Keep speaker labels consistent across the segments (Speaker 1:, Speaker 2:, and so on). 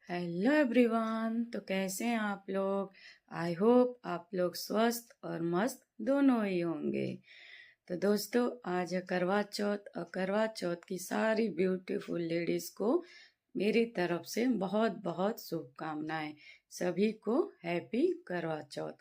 Speaker 1: Hello everyone. तो कैसे हैं आप लोग। आई होप आप लोग स्वस्थ और मस्त दोनों ही होंगे। तो दोस्तों, आज है करवा चौथ और करवा चौथ की सारी ब्यूटीफुल लेडीज को मेरी तरफ से बहुत बहुत शुभकामनाएं। सभी को हैप्पी करवा चौथ।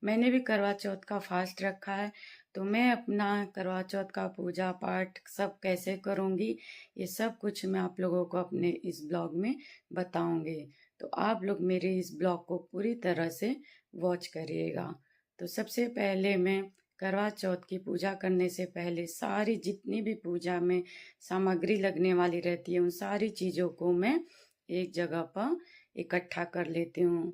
Speaker 1: मैंने भी करवा चौथ का फास्ट रखा है, तो मैं अपना करवा चौथ का पूजा पाठ सब कैसे करूंगी, ये सब कुछ मैं आप लोगों को अपने इस ब्लॉग में बताऊंगी। तो आप लोग मेरे इस ब्लॉग को पूरी तरह से वॉच करिएगा। तो सबसे पहले मैं करवा चौथ की पूजा करने से पहले सारी जितनी भी पूजा में सामग्री लगने वाली रहती है उन सारी चीज़ों को मैं एक जगह पर इकट्ठा कर लेती हूँ,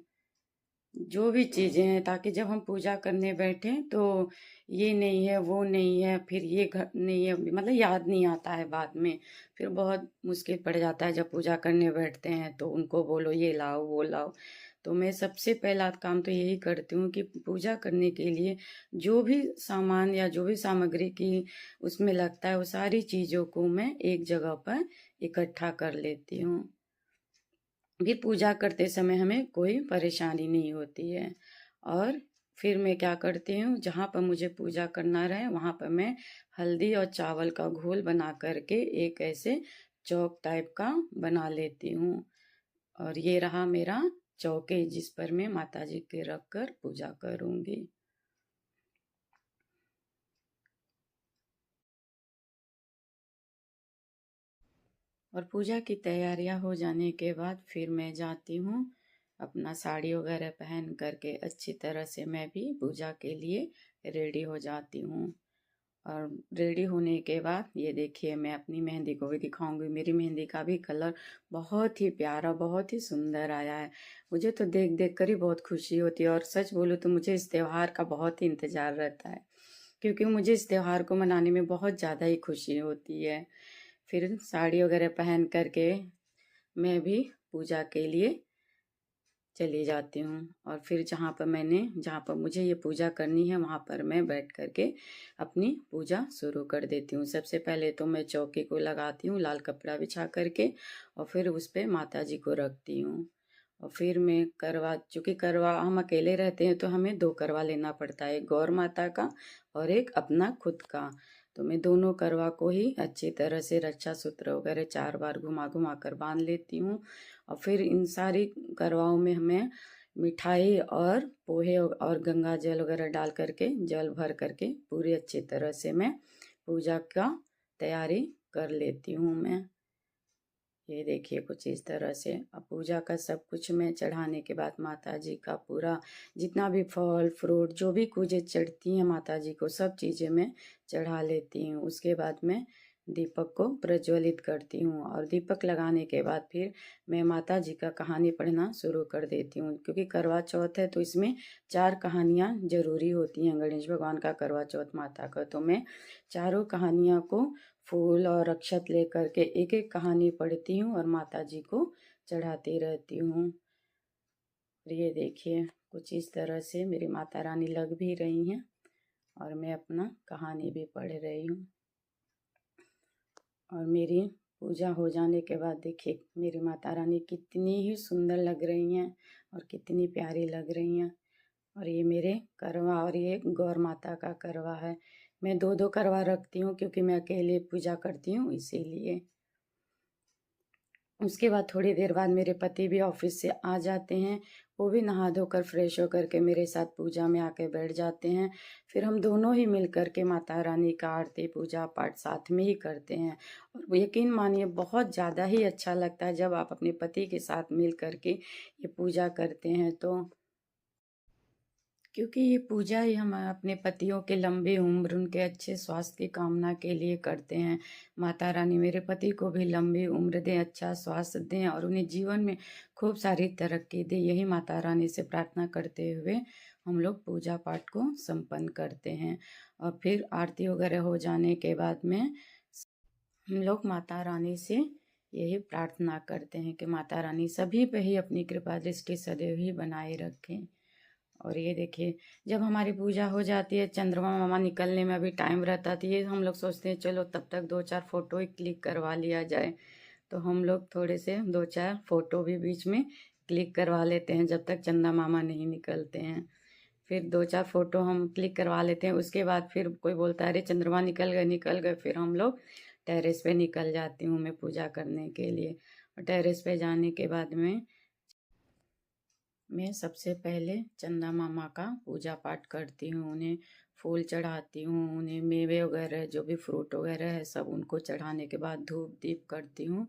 Speaker 1: जो भी चीज़ें हैं, ताकि जब हम पूजा करने बैठें तो ये नहीं है वो नहीं है फिर ये घर नहीं है, मतलब याद नहीं आता है बाद में। फिर बहुत मुश्किल पड़ जाता है जब पूजा करने बैठते हैं तो उनको बोलो ये लाओ वो लाओ। तो मैं सबसे पहला काम तो यही करती हूँ कि पूजा करने के लिए जो भी सामान या जो भी सामग्री की उसमें लगता है वो सारी चीज़ों को मैं एक जगह पर इकट्ठा कर लेती हूँ। भी पूजा करते समय हमें कोई परेशानी नहीं होती है। और फिर मैं क्या करती हूँ, जहाँ पर मुझे पूजा करना रहे वहाँ पर मैं हल्दी और चावल का घोल बना करके एक ऐसे चौक टाइप का बना लेती हूँ। और ये रहा मेरा चौके जिस पर मैं माता जी के रख कर पूजा करूँगी। और पूजा की तैयारियां हो जाने के बाद फिर मैं जाती हूँ अपना साड़ी वगैरह पहन करके, अच्छी तरह से मैं भी पूजा के लिए रेडी हो जाती हूँ। और रेडी होने के बाद ये देखिए, मैं अपनी मेहंदी को भी दिखाऊंगी। मेरी मेहंदी का भी कलर बहुत ही प्यारा बहुत ही सुंदर आया है। मुझे तो देख देख कर ही बहुत खुशी होती है। और सच बोलूँ तो मुझे इस त्योहार का बहुत ही इंतज़ार रहता है, क्योंकि मुझे इस त्योहार को मनाने में बहुत ज़्यादा ही खुशी होती है। फिर साड़ी वगैरह पहन करके मैं भी पूजा के लिए चली जाती हूँ। और फिर जहाँ पर मुझे ये पूजा करनी है वहाँ पर मैं बैठ करके अपनी पूजा शुरू कर देती हूँ। सबसे पहले तो मैं चौकी को लगाती हूँ लाल कपड़ा बिछा करके, और फिर उस पर माता जी को रखती हूँ। और फिर मैं करवा, चूँकि करवा हम अकेले रहते हैं तो हमें दो करवा लेना पड़ता है, एक गौर माता का और एक अपना खुद का। तो मैं दोनों करवा को ही अच्छी तरह से रक्षा सूत्र वगैरह 4 बार घुमा घुमा कर बांध लेती हूँ। और फिर इन सारी करवाओं में हमें मिठाई और पोहे और गंगा जल वगैरह डाल करके, जल भर करके पूरी अच्छी तरह से मैं पूजा का तैयारी कर लेती हूँ। मैं ये देखिए कुछ इस तरह से। अब पूजा का सब कुछ मैं चढ़ाने के बाद माता जी का पूरा जितना भी फल फ्रूट जो भी चीज़ें चढ़ती हैं माता जी को, सब चीज़ें मैं चढ़ा लेती हूँ। उसके बाद मैं दीपक को प्रज्वलित करती हूँ, और दीपक लगाने के बाद फिर मैं माता जी का कहानी पढ़ना शुरू कर देती हूँ। क्योंकि करवा चौथ है तो इसमें 4 कहानियाँ जरूरी होती हैं, गणेश भगवान का, करवा चौथ माता का। तो मैं चारों कहानियाँ को फूल और अक्षत लेकर के एक एक कहानी पढ़ती हूँ और माता जी को चढ़ाती रहती हूँ। ये देखिए कुछ इस तरह से मेरी माता रानी लग भी रही हैं और मैं अपना कहानी भी पढ़ रही हूँ। और मेरी पूजा हो जाने के बाद देखिए मेरी माता रानी कितनी ही सुंदर लग रही हैं और कितनी प्यारी लग रही हैं। और ये मेरे करवा, और ये गौर माता का करवा है। मैं दो दो करवा रखती हूँ क्योंकि मैं अकेले पूजा करती हूँ इसीलिए। उसके बाद थोड़ी देर बाद मेरे पति भी ऑफिस से आ जाते हैं। वो भी नहा धोकर फ्रेश होकर के मेरे साथ पूजा में आके बैठ जाते हैं। फिर हम दोनों ही मिल करके माता रानी का आरती पूजा पाठ साथ में ही करते हैं। और यकीन मानिए बहुत ज़्यादा ही अच्छा लगता है जब आप अपने पति के साथ मिल करके ये पूजा करते हैं। तो क्योंकि ये पूजा ही हम अपने पतियों के लंबी उम्र, उनके अच्छे स्वास्थ्य की कामना के लिए करते हैं। माता रानी मेरे पति को भी लंबी उम्र दें, अच्छा स्वास्थ्य दें और उन्हें जीवन में खूब सारी तरक्की दें, यही माता रानी से प्रार्थना करते हुए हम लोग पूजा पाठ को संपन्न करते हैं। और फिर आरती वगैरह हो जाने के बाद में हम लोग माता रानी से यही प्रार्थना करते हैं कि माता रानी सभी पे ही अपनी कृपा दृष्टि सदैव ही बनाए रखें। और ये देखिए जब हमारी पूजा हो जाती है, चंद्रमा मामा निकलने में अभी टाइम रहता था, ये हम लोग सोचते हैं चलो तब तक 2-4 फोटो ही क्लिक करवा लिया जाए। तो हम लोग थोड़े से 2-4 फ़ोटो भी बीच में क्लिक करवा लेते हैं जब तक चंदा मामा नहीं निकलते हैं। फिर 2-4 फ़ोटो हम क्लिक करवा लेते हैं। उसके बाद फिर कोई बोलता है अरे चंद्रमा निकल गए। फिर हम लोग टेरेस पे निकल जाती हूँ मैं पूजा करने के लिए। और टेरेस पे जाने के बाद मैं सबसे पहले चंदा मामा का पूजा पाठ करती हूँ। उन्हें फूल चढ़ाती हूँ, उन्हें मेवे वगैरह जो भी फ्रूट वगैरह है सब उनको चढ़ाने के बाद धूप दीप करती हूँ।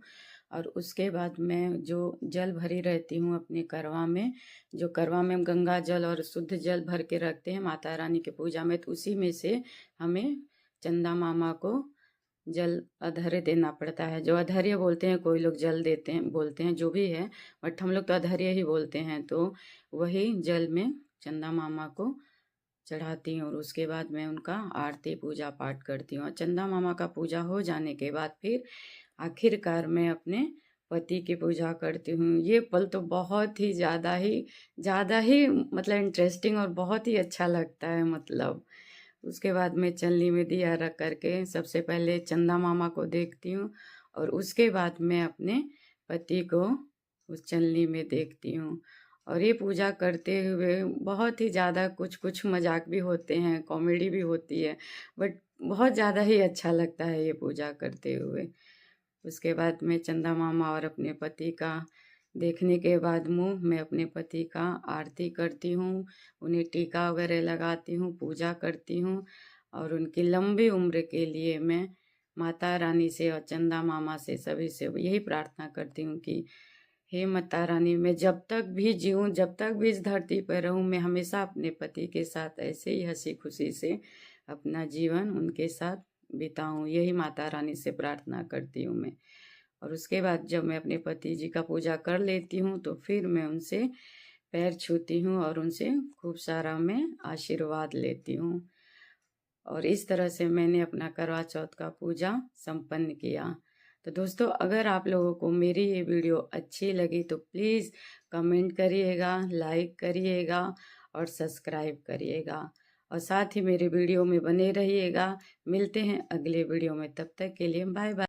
Speaker 1: और उसके बाद मैं जो जल भरी रहती हूँ अपने करवा में, जो करवा में हम गंगा जल और शुद्ध जल भर के रखते हैं माता रानी की पूजा में, तो उसी में से हमें चंदा मामा को जल अधर्य देना पड़ता है। जो अधर्य बोलते हैं, कोई लोग जल देते हैं बोलते हैं, जो भी है, बट हम लोग तो अधर्य ही बोलते हैं। तो वही जल में चंदा मामा को चढ़ाती हूँ और उसके बाद मैं उनका आरती पूजा पाठ करती हूँ। और चंदा मामा का पूजा हो जाने के बाद फिर आखिरकार मैं अपने पति की पूजा करती हूँ। ये पल तो बहुत ही ज़्यादा ही मतलब इंटरेस्टिंग और बहुत ही अच्छा लगता है। मतलब उसके बाद मैं चलनी में दिया रख करके सबसे पहले चंदा मामा को देखती हूँ और उसके बाद मैं अपने पति को उस चलनी में देखती हूँ। और ये पूजा करते हुए बहुत ही ज़्यादा कुछ मजाक भी होते हैं, कॉमेडी भी होती है, बट बहुत ज़्यादा ही अच्छा लगता है ये पूजा करते हुए। उसके बाद मैं चंदा मामा और अपने पति का देखने के बाद मैं अपने पति का आरती करती हूँ, उन्हें टीका वगैरह लगाती हूँ, पूजा करती हूँ। और उनकी लंबी उम्र के लिए मैं माता रानी से और चंदा मामा से सभी से यही प्रार्थना करती हूँ कि हे माता रानी, मैं जब तक भी जीऊँ, जब तक भी इस धरती पर रहूँ, मैं हमेशा अपने पति के साथ ऐसे ही हंसी खुशी से अपना जीवन उनके साथ बिताऊँ। यही माता रानी से प्रार्थना करती हूँ मैं। और उसके बाद जब मैं अपने पति जी का पूजा कर लेती हूँ तो फिर मैं उनसे पैर छूती हूँ और उनसे खूब सारा मैं आशीर्वाद लेती हूँ। और इस तरह से मैंने अपना करवा चौथ का पूजा संपन्न किया। तो दोस्तों, अगर आप लोगों को मेरी ये वीडियो अच्छी लगी तो प्लीज़ कमेंट करिएगा, लाइक करिएगा और सब्सक्राइब करिएगा। और साथ ही मेरे वीडियो में बने रहिएगा। मिलते हैं अगले वीडियो में, तब तक के लिए बाय बाय।